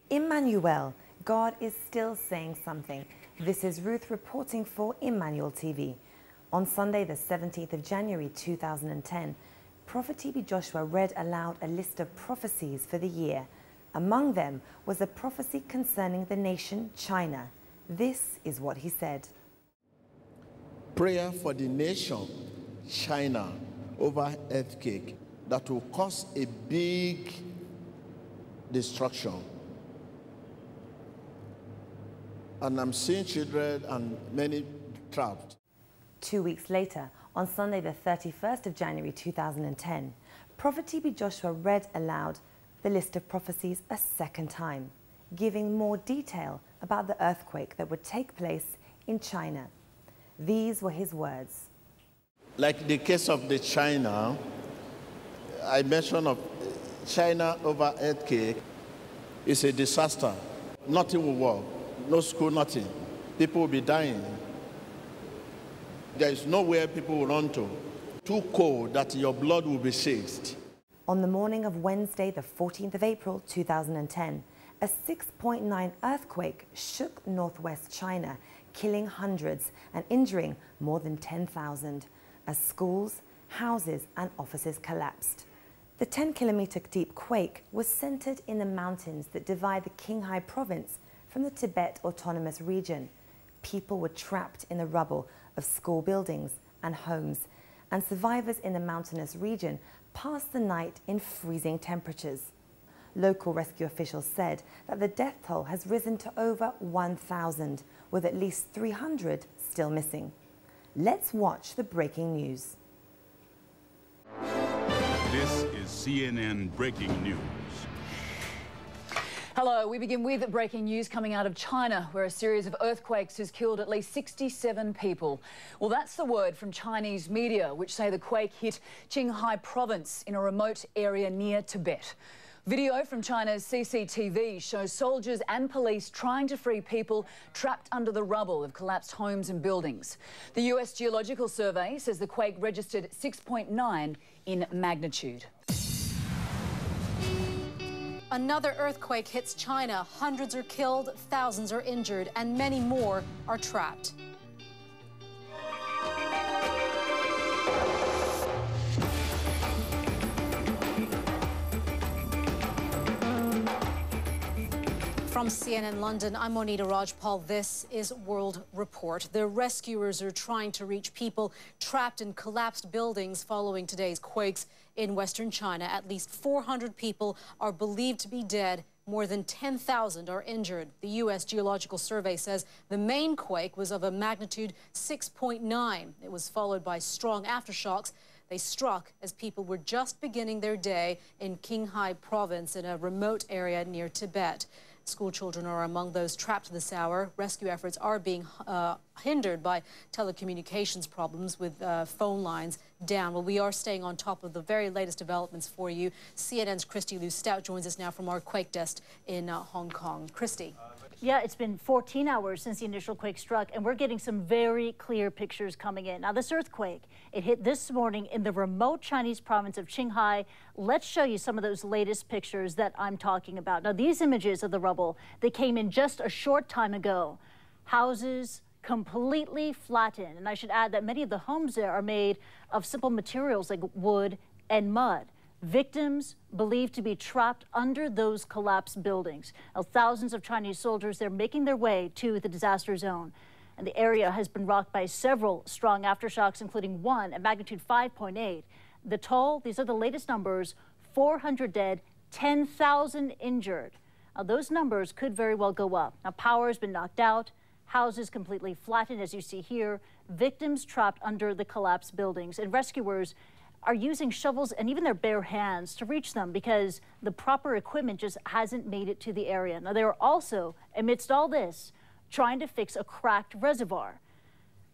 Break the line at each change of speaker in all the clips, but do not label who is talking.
Emmanuel, God is still saying something. This is Ruth reporting for Emmanuel TV. On Sunday, the 17th of January 2010, Prophet TB Joshua read aloud a list of prophecies for the year. Among them was a prophecy concerning the nation China. This is what he said.
Prayer for the nation China over earthquake that will cause a big destruction. And I'm seeing children and many trapped.
2 weeks later, on Sunday the 31st of January 2010, Prophet TB Joshua read aloud the list of prophecies a second time, giving more detail about the earthquake that would take place in China. These were his words.
Like the case of the China, I mentioned of China over earthquake is a disaster. Nothing will work. No school, nothing. People will be dying. There is nowhere people will run to. Too cold that your blood will be seized.
On the morning of Wednesday, the 14th of April 2010, a 6.9 earthquake shook northwest China, killing hundreds and injuring more than 10,000 as schools, houses and offices collapsed. The 10-kilometer deep quake was centered in the mountains that divide the Qinghai province from the Tibet Autonomous Region. People were trapped in the rubble of school buildings and homes, and survivors in the mountainous region passed the night in freezing temperatures. Local rescue officials said that the death toll has risen to over 1,000, with at least 300 still missing. Let's watch the breaking news.
This is CNN Breaking News.
Hello, we begin with breaking news coming out of China, where a series of earthquakes has killed at least 67 people. Well, that's the word from Chinese media, which say the quake hit Qinghai province in a remote area near Tibet. Video from China's CCTV shows soldiers and police trying to free people trapped under the rubble of collapsed homes and buildings. The US Geological Survey says the quake registered 6.9 in magnitude.
Another earthquake hits China. Hundreds are killed, thousands are injured, and many more are trapped. From CNN London, I'm Monita Rajpal. This is World Report. The rescuers are trying to reach people trapped in collapsed buildings following today's quakes in western China. At least 400 people are believed to be dead. More than 10,000 are injured. The U.S. Geological Survey says the main quake was of a magnitude 6.9. It was followed by strong aftershocks. They struck as people were just beginning their day in Qinghai province in a remote area near Tibet. School children are among those trapped this hour. Rescue efforts are being hindered by telecommunications problems with phone lines down. Well, we are staying on top of the very latest developments for you. CNN's Christy Lou Stout joins us now from our quake desk in Hong Kong. Christy.
Yeah, it's been 14 hours since the initial quake struck, and we're getting some very clear pictures coming in. Now, this earthquake, it hit this morning in the remote Chinese province of Qinghai. Let's show you some of those latest pictures that I'm talking about. Now, these images of the rubble, they came in just a short time ago. Houses completely flattened, and I should add that many of the homes there are made of simple materials like wood and mud. Victims believed to be trapped under those collapsed buildings. Now, thousands of Chinese soldiers, they're making their way to the disaster zone. And the area has been rocked by several strong aftershocks, including one at magnitude 5.8. The toll, these are the latest numbers, 400 dead, 10,000 injured. Now, those numbers could very well go up. Now, power has been knocked out, houses completely flattened, as you see here, victims trapped under the collapsed buildings, and rescuers are using shovels and even their bare hands to reach them because the proper equipment just hasn't made it to the area. Now, they are also, amidst all this, trying to fix a cracked reservoir.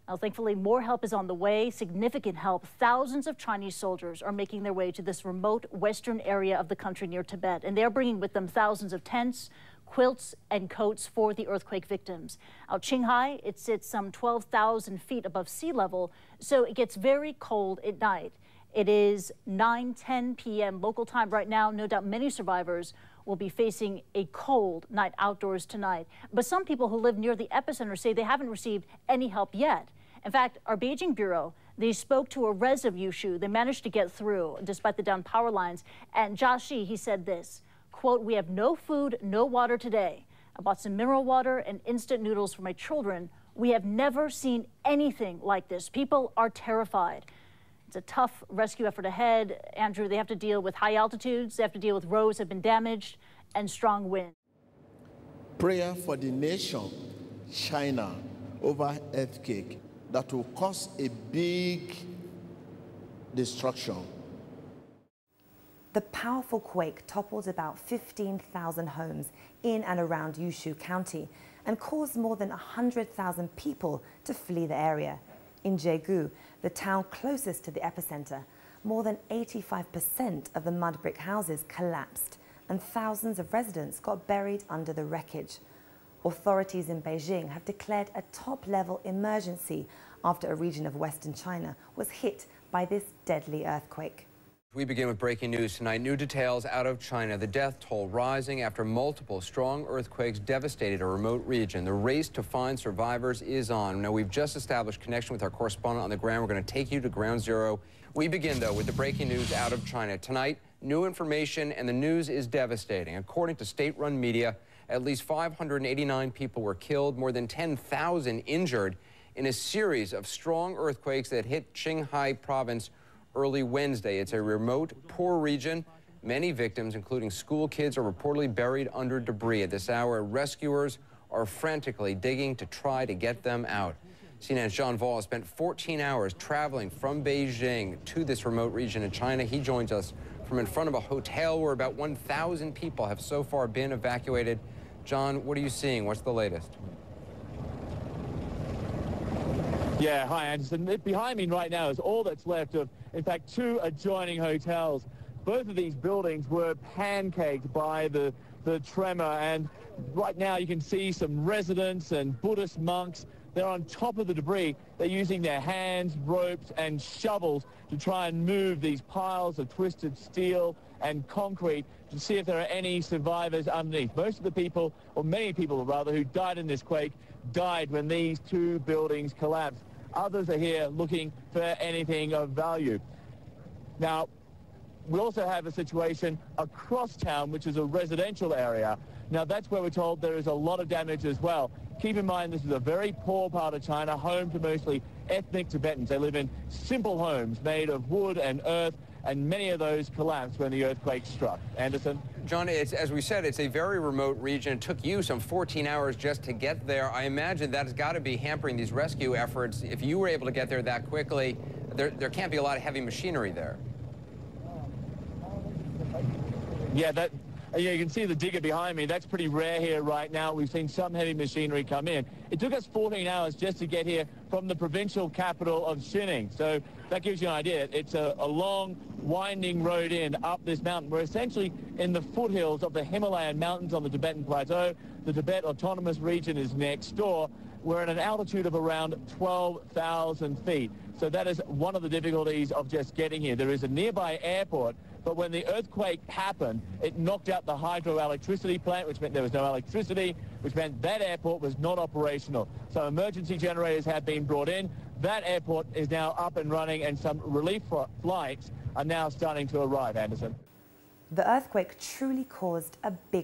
Now, thankfully, more help is on the way, significant help. Thousands of Chinese soldiers are making their way to this remote western area of the country near Tibet, and they're bringing with them thousands of tents, quilts, and coats for the earthquake victims. Now, Qinghai, it sits some 12,000 feet above sea level, so it gets very cold at night. It is 9:10 p.m. local time right now. No doubt many survivors will be facing a cold night outdoors tonight. But some people who live near the epicenter say they haven't received any help yet. In fact, our Beijing bureau, they spoke to a res of Yushu. They managed to get through despite the down power lines. And Jia Shi, he said this, quote, "We have no food, no water today. I bought some mineral water and instant noodles for my children. We have never seen anything like this. People are terrified." It's a tough rescue effort ahead. Andrew, they have to deal with high altitudes. They have to deal with roads that have been damaged and strong winds.
Prayer for the nation, China, over earthquake that will cause a big destruction.
The powerful quake toppled about 15,000 homes in and around Yushu County and caused more than 100,000 people to flee the area. In Daegu, the town closest to the epicenter, more than 85% of the mud brick houses collapsed and thousands of residents got buried under the wreckage. Authorities in Beijing have declared a top-level emergency after a region of Western China was hit by this deadly earthquake.
We begin with breaking news tonight. New details out of China. The death toll rising after multiple strong earthquakes devastated a remote region. The race to find survivors is on. Now, we've just established connection with our correspondent on the ground. We're going to take you to ground zero. We begin, though, with the breaking news out of China. Tonight, new information, and the news is devastating. According to state-run media, at least 589 people were killed, more than 10,000 injured in a series of strong earthquakes that hit Qinghai province early Wednesday. It's a remote, poor region. Many victims, including school kids, are reportedly buried under debris. At this hour, rescuers are frantically digging to try to get them out. CNN's John Vall has spent 14 hours traveling from Beijing to this remote region in China. He joins us from in front of a hotel where about 1,000 people have so far been evacuated. John, what are you seeing? What's the latest?
Yeah, hi, Anderson. Behind me right now is all that's left of, in fact, two adjoining hotels. Both of these buildings were pancaked by the tremor, and right now you can see some residents and Buddhist monks. They're on top of the debris. They're using their hands, ropes, and shovels to try and move these piles of twisted steel and concrete to see if there are any survivors underneath. Most of the people, or many people rather, who died in this quake died when these two buildings collapsed. Others are here looking for anything of value. Now, we also have a situation across town, which is a residential area. Now, that's where we're told there is a lot of damage as well. Keep in mind, this is a very poor part of China, home to mostly ethnic Tibetans. They live in simple homes made of wood and earth, and many of those collapsed when the earthquake struck. Anderson?
John, as we said, it's a very remote region. It took you some 14 hours just to get there. I imagine that's got to be hampering these rescue efforts. If you were able to get there that quickly, there can't be a lot of heavy machinery there.
Yeah, you can see the digger behind me. That's pretty rare here right now. We've seen some heavy machinery come in. It took us 14 hours just to get here from the provincial capital of Xining. So that gives you an idea. It's a long, winding road in up this mountain. We're essentially in the foothills of the Himalayan mountains on the Tibetan Plateau. The Tibet Autonomous Region is next door. We're at an altitude of around 12,000 feet. So that is one of the difficulties of just getting here. There is a nearby airport, but when the earthquake happened, it knocked out the hydroelectricity plant, which meant there was no electricity, which meant that airport was not operational. So emergency generators have been brought in. That airport is now up and running, and some relief flights are now starting to arrive, Anderson.
The earthquake truly caused a big